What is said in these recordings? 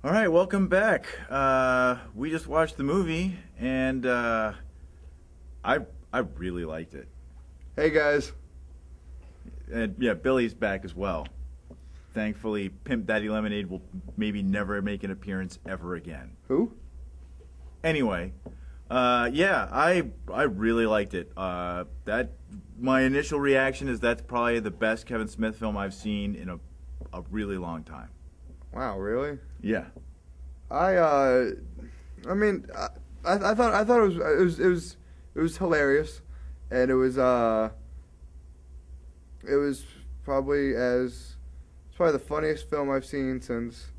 All right, welcome back. We just watched the movie, and I really liked it. Hey guys. And yeah, Billy's back as well. Thankfully, Pimp Daddy Lemonade will maybe never make an appearance ever again. Who? Anyway, yeah, I really liked it. That my initial reaction is that's probably the best Kevin Smith film I've seen in a really long time. Wow, really? Yeah. I mean, I thought it was hilarious, and it was probably the funniest film I've seen since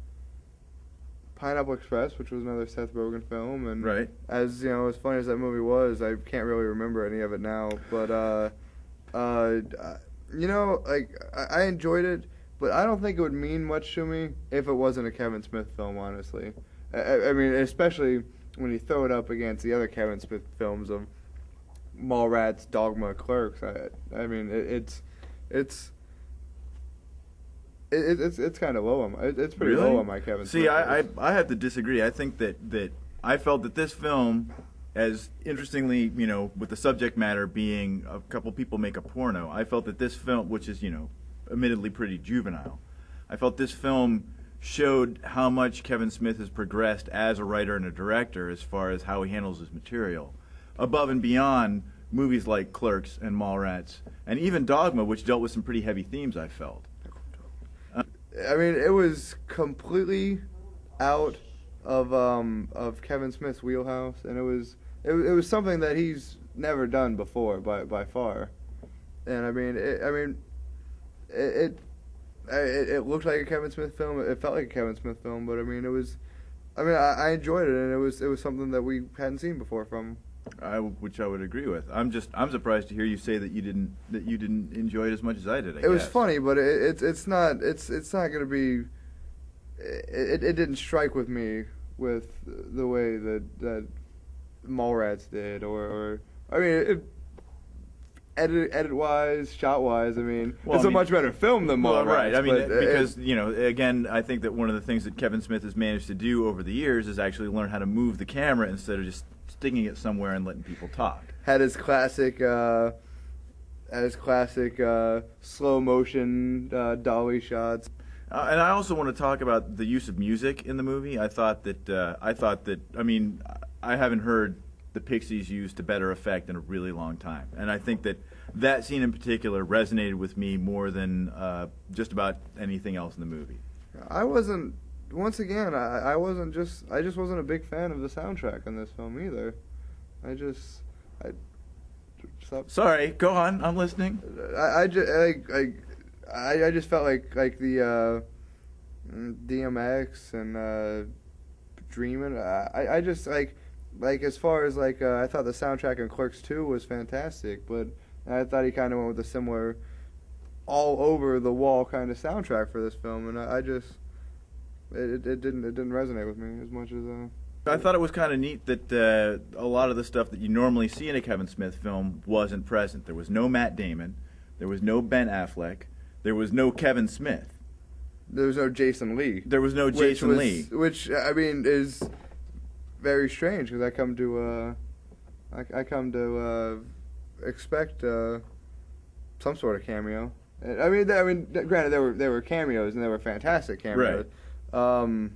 Pineapple Express, which was another Seth Rogen film, and Right. as you know, as funny as that movie was, I can't really remember any of it now, but you know, like I enjoyed it. But I don't think it would mean much to me if it wasn't a Kevin Smith film, honestly. I mean, especially when you throw it up against the other Kevin Smith films of Mallrats, Dogma, Clerks. I mean, it's kind of low on it's pretty Really? low on my Kevin Smith. See, I have to disagree. I think that I felt that this film, as interestingly, you know, with the subject matter being a couple people make a porno, I felt that this film, which is, you know, admittedly pretty juvenile, I felt this film showed how much Kevin Smith has progressed as a writer and a director as far as how he handles his material, above and beyond movies like Clerks and Mallrats, and even Dogma, which dealt with some pretty heavy themes, I felt. I mean, it was completely out of Kevin Smith's wheelhouse, and it was something that he's never done before by far. And I mean, it looked like a Kevin Smith film. It felt like a Kevin Smith film, but I mean, I enjoyed it, and it was something that we hadn't seen before from. Which I would agree with. I'm surprised to hear you say that you didn't enjoy it as much as I did. It was funny, but it's not going to be. It didn't strike with me with the way that Mallrats did, or I mean. Edit wise, shot wise, I mean, it's a much better film than Mallrats. Well, right. I mean, because you know, again, I think that one of the things that Kevin Smith has managed to do over the years is actually learn how to move the camera instead of just sticking it somewhere and letting people talk. Had his classic slow motion dolly shots. And I also want to talk about the use of music in the movie. I thought that I mean, I haven't heard the Pixies used to better effect in a really long time, and I think that scene in particular resonated with me more than just about anything else in the movie. I wasn't. Once again, I just wasn't a big fan of the soundtrack in this film either. Sorry, go on. I'm listening. I just felt like the DMX and Dreamin'. I just like as far as I thought the soundtrack in Clerks 2 was fantastic, but I thought he kind of went with a similar all over the wall kind of soundtrack for this film, and it didn't resonate with me as much as I thought it was kind of neat that a lot of the stuff that you normally see in a Kevin Smith film wasn't present. There was no Matt Damon, there was no Ben Affleck, there was no Kevin Smith. There was no Jason Lee. There was no Jason Lee. Which, I mean, is very strange, because I come to expect some sort of cameo. I mean, granted, there were cameos, and they were fantastic cameos. Right.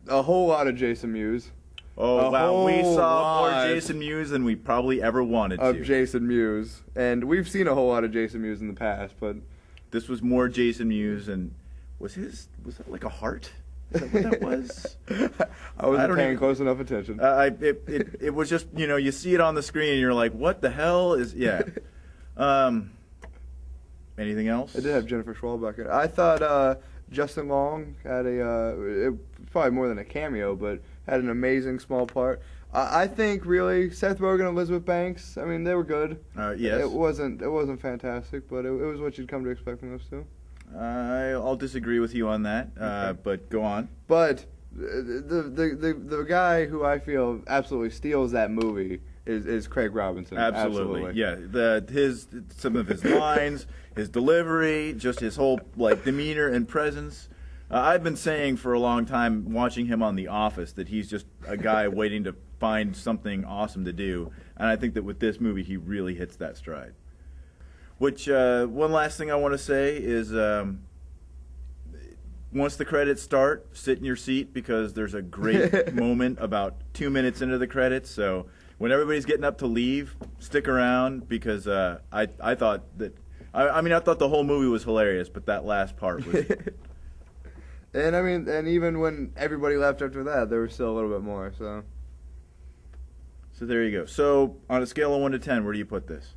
A whole lot of Jason Mewes. Oh wow, we saw more Jason Mewes than we probably ever wanted to. Of Jason Mewes, and we've seen a whole lot of Jason Mewes in the past, but this was more Jason Mewes, and was that like a heart? Is that what that was? I wasn't paying close enough attention. It was just, you know, you see it on the screen and you're like, what the hell is, yeah. Anything else? It did have Jennifer Schwartzbeck in it. I thought Justin Long had probably more than a cameo, but had an amazing small part. I think really Seth Rogen and Elizabeth Banks, I mean, they were good. Yes. It wasn't fantastic, but it was what you'd come to expect from those two. I'll disagree with you on that, Okay. but go on. But the guy who I feel absolutely steals that movie is Craig Robinson. Absolutely. Yeah. Some of his lines, his delivery, just his whole demeanor and presence. I've been saying for a long time, watching him on The Office, that he's just a guy waiting to find something awesome to do. And I think that with this movie, he really hits that stride. Which, one last thing I want to say is, once the credits start, sit in your seat because there's a great moment about 2 minutes into the credits. So when everybody's getting up to leave, stick around because I thought that, I mean, I thought the whole movie was hilarious, but that last part was... And I mean, and even when everybody left after that, there was still a little bit more. So there you go. So on a scale of 1 to 10, where do you put this?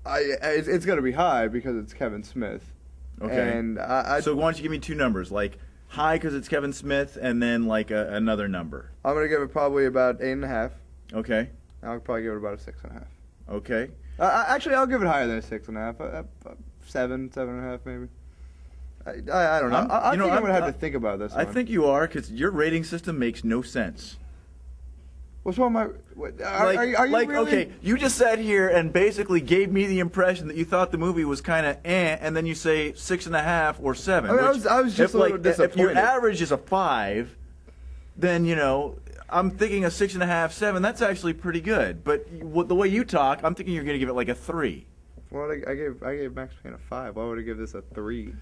It's going to be high because it's Kevin Smith. Okay. And so why don't you give me 2 numbers, like high because it's Kevin Smith, and then like another number. I'm going to give it probably about 8.5. Okay. I'll probably give it about a 6.5. Okay. Actually, I'll give it higher than a 6.5. 7.5 maybe. I don't know. I think I'm going to have to think about this one. I think you are, because your rating system makes no sense. What's wrong with my... Are you really... Okay, you just sat here and basically gave me the impression that you thought the movie was kind of and then you say 6.5 or 7. I mean, I was just a little disappointed. If your average is a 5, then, you know, I'm thinking a 6.5, 7, that's actually pretty good. But the way you talk, I'm thinking you're going to give it like a 3. Well, I gave Max Payne a 5. Why would I give this a 3?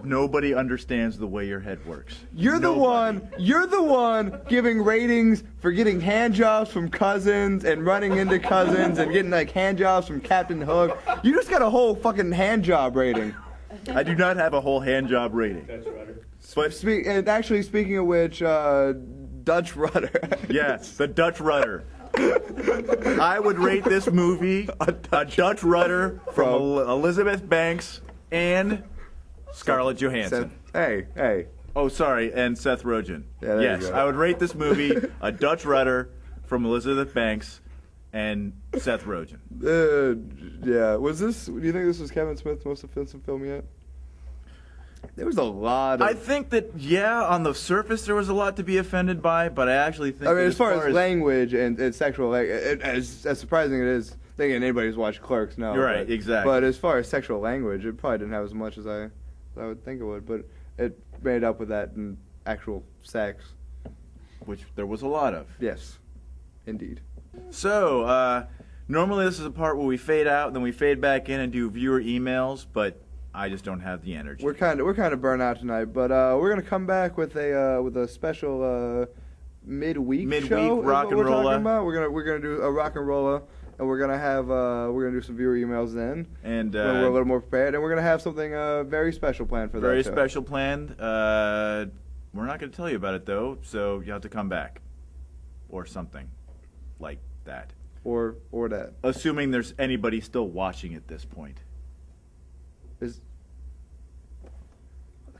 Nobody understands the way your head works. You're the one giving ratings for getting hand jobs from cousins and running into cousins and getting like hand jobs from Captain Hook. You just got a whole fucking hand job rating. I do not have a whole hand job rating. Dutch rudder. But and actually, speaking of which, Dutch rudder. Yes, the Dutch rudder. I would rate this movie a Dutch rudder from Elizabeth Banks and Scarlett Johansson. Hey. Oh, sorry, and Seth Rogen. Yeah, yes, I would rate this movie a Dutch rudder from Elizabeth Banks and Seth Rogen. Yeah. Do you think this was Kevin Smith's most offensive film yet? There was a lot of... I think that, on the surface there was a lot to be offended by, but I actually think... I mean, as far as language and sexual... Like, as surprising it is, I think anybody who's watched Clerks knows. You're right, exactly. But as far as sexual language, it probably didn't have as much as I would think it would, but it made up with that in actual sex. Which there was a lot of. Yes, indeed. So, normally this is a part where we fade out, and then we fade back in and do viewer emails, but I just don't have the energy. We're kind of burnt out tonight, but we're gonna come back with a special midweek show. Rock and rolla. We're gonna do a rock and rolla. And we're gonna do some viewer emails then, and when we're a little more prepared. And we're gonna have something very special planned for that. Very special planned. We're not gonna tell you about it though, so you have to come back, or something like that. Or that. Assuming there's anybody still watching at this point. The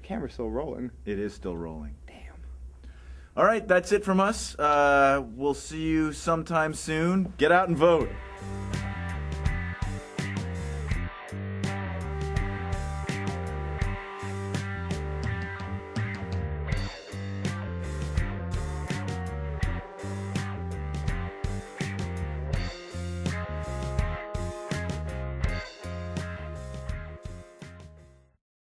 camera's still rolling. It is still rolling. Damn. All right, that's it from us. We'll see you sometime soon. Get out and vote.